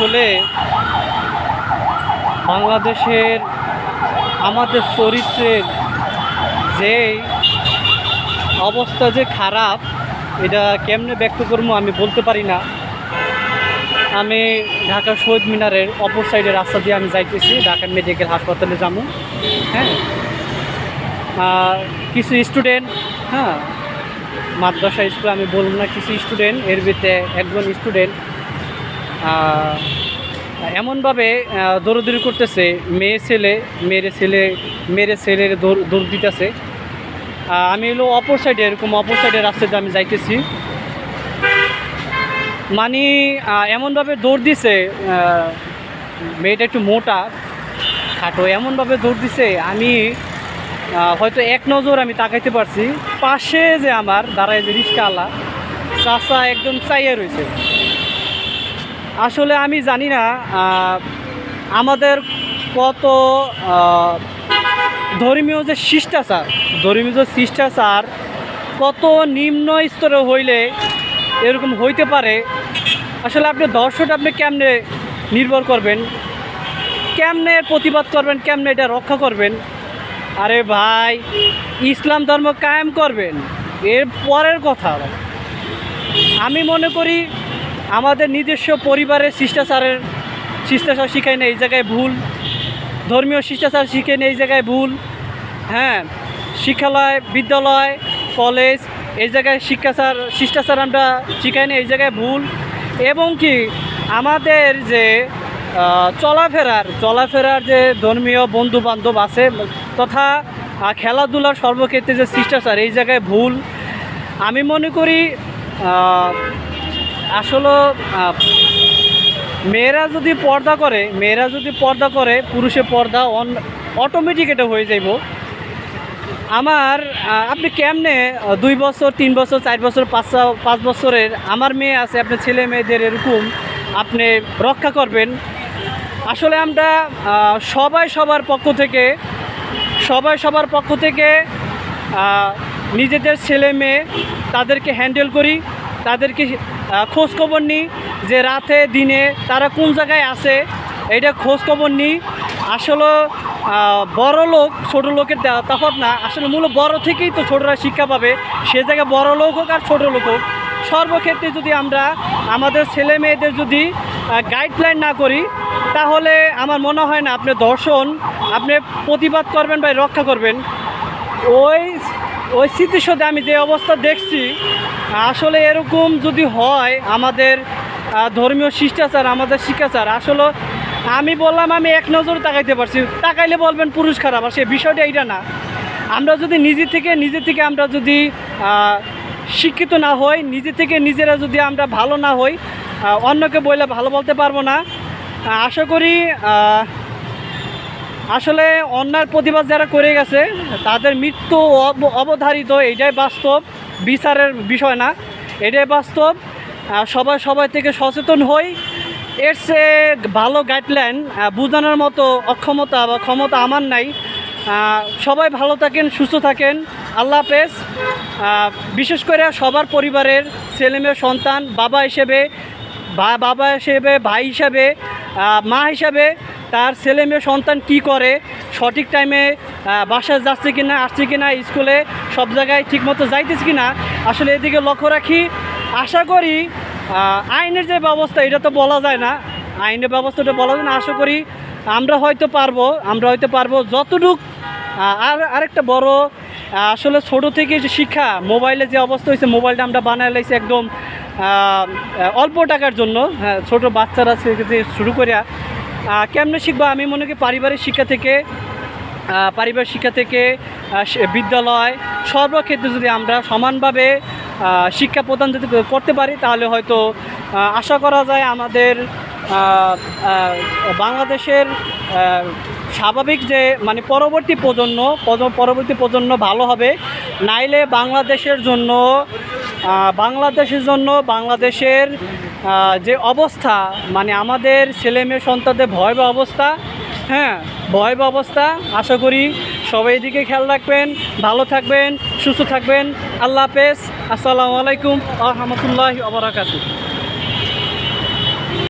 আসলে বাংলাদেশের আমাদের চরিত্রের যে অবস্থা যে খারাপ, এটা কেমনে ব্যক্ত করবো আমি বলতে পারি না। আমি ঢাকা শহীদ মিনারের অপর সাইডের রাস্তা দিয়ে আমি যাইতেছি, ঢাকা মেডিকেল হাসপাতালে যাবো। হ্যাঁ, কিছু স্টুডেন্ট, হ্যাঁ, মাদ্রাসা স্কুল আমি বলবো না, কিছু স্টুডেন্ট, এর ভিতরে একজন স্টুডেন্ট এমনভাবে দৌড়দৌড়ি করতেছে, মেরে ছেলের দৌড় দিতেছে। আমি এলো অপর সাইডে, এরকম অপর সাইডের রাস্তাতে আমি যাইতেছি, মানে এমনভাবে দৌড় দিছে, মেয়েটা একটু মোটা খাটো, এমনভাবে দৌড় দিছে আমি হয়তো এক নজর আমি তাকাইতে পারছি। পাশে যে আমার দাঁড়ায় যে রিক্সাওয়ালা চাচা একদম চাইয়া রয়েছে। আসলে আমি জানি না আমাদের কত ধর্মীয় যে শিষ্টাচার কত নিম্ন স্তরে হইলে এরকম হইতে পারে। আসলে আপনি দর্শক আপনি কেমনে নির্ভর করবেন, কেমনে প্রতিবাদ করবেন, কেমনে এটা রক্ষা করবেন। আরে ভাই, ইসলাম ধর্ম কায়েম করবেন, এর পরের কথা। আমি মনে করি আমাদের নিজস্ব পরিবারের শিষ্টাচার শিখায় না, এই জায়গায় ভুল। ধর্মীয় শিষ্টাচার শিখে নেই, এই জায়গায় ভুল। হ্যাঁ, শিক্ষালয়, বিদ্যালয়, কলেজ, এই জায়গায় শিষ্টাচার আমরা শিখাই না, এই জায়গায় ভুল। এবং কি আমাদের যে চলাফেরার যে ধর্মীয় বন্ধু বান্ধব আছে, তথা খেলাধুলার সর্বক্ষেত্রে যে শিষ্টাচার, এই জায়গায় ভুল। আমি মনে করি আসলে মেয়েরা যদি পর্দা করে পুরুষের পর্দা অটোমেটিক এটা হয়ে যাইব। আপনি কেমনে 2 বছর 3 বছর 4 বছর 5 বছরের আমার মেয়ে আছে, আপনার ছেলে মেয়েদের এরকম আপনি রক্ষা করবেন। আসলে আমরা সবাই সবার পক্ষ থেকে নিজেদের ছেলে মেয়ে তাদেরকে হ্যান্ডেল করি, তাদেরকে খোঁজখবর নিই যে রাতে দিনে তারা কোন জায়গায় আছে, এটা খোঁজখবর নিই। আসলে বড় লোক ছোটো লোকের তফাৎ না, আসলে মূলত বড় থেকেই তো ছোটরা শিক্ষা পাবে। সে জায়গায় বড় লোক হোক আর ছোটো লোক হোক, সর্বক্ষেত্রে যদি আমরা আমাদের ছেলে মেয়েদের যদি গাইডলাইন না করি, তাহলে আমার মনে হয় না আপনি আপনি প্রতিবাদ করবেন বা রক্ষা করবেন। ওই স্মৃতির আমি যে অবস্থা দেখছি, আসলে এরকম যদি হয় আমাদের ধর্মীয় শিষ্টাচার, আমাদের শিক্ষাচার, আসলে আমি বললাম আমি এক নজরে তাকাইতে পারছি, তাকাইলে বলবেন পুরুষ খারাপ, আর সে বিষয়টা এইটা না। আমরা যদি নিজে থেকে আমরা যদি শিক্ষিত না হই, নিজেরা যদি আমরা ভালো না হই, অন্যকে বললে ভালো বলতে পারবো না। আশা করি আসলে অন্যায়ের প্রতিবাদ যারা করে গেছে তাদের মৃত্যু অবধারিত, এটাই বাস্তব, বিচারের বিষয় না, এটাই বাস্তব। সবাই থেকে সচেতন হই। এর চেয়ে ভালো গাইডলাইন বোঝানোর মতো অক্ষমতা বা ক্ষমতা আমার নাই। সবাই ভালো থাকেন, সুস্থ থাকেন, আল্লাহ হাফেজ। বিশেষ করে সবার পরিবারের ছেলেমেয়ে সন্তান, বাবা হিসেবে, ভাই হিসাবে, মা হিসাবে তার ছেলে মেয়ে সন্তান কি করে, সঠিক টাইমে বাসায় যাচ্ছে কি না, আসছে কি না, স্কুলে সব জায়গায় ঠিকমতো যাইতেছে কি না, আসলে এদিকে লক্ষ্য রাখি। আশা করি আইনের যে ব্যবস্থা, এটা তো বলা যায় না, আইনের ব্যবস্থাটা বলা যায় না। আশা করি আমরা হয়তো পারবো যতটুক। আরেকটা বড় আসলে ছোটো থেকে যে শিক্ষা, মোবাইলে যে অবস্থা হয়েছে, মোবাইলটা আমরা বানায় লাইছি একদম অল্প টাকার জন্য। ছোটো বাচ্চারা শুরু করিয়া কেমনে শিখবো, আমি মনে করি পারিবারিক শিক্ষা থেকে বিদ্যালয় সর্বক্ষেত্রে যদি আমরা সমানভাবে শিক্ষা প্রদান যদি করতে পারি, তাহলে হয়তো আশা করা যায় আমাদের বাংলাদেশের স্বাভাবিক যে মানে পরবর্তী প্রজন্ম ভালো হবে। নাইলে বাংলাদেশের বাংলাদেশের যে অবস্থা, মানে আমাদের ছেলেমেয়ে সন্তানদের ভয়াবহ অবস্থা। আশা করি সবাই এদিকে খেয়াল রাখবেন, ভালো থাকবেন, সুস্থ থাকবেন। আল্লাহ হাফেজ। আসসালামু আলাইকুম ওয়া রাহমাতুল্লাহি ওয়া বারাকাতুহু।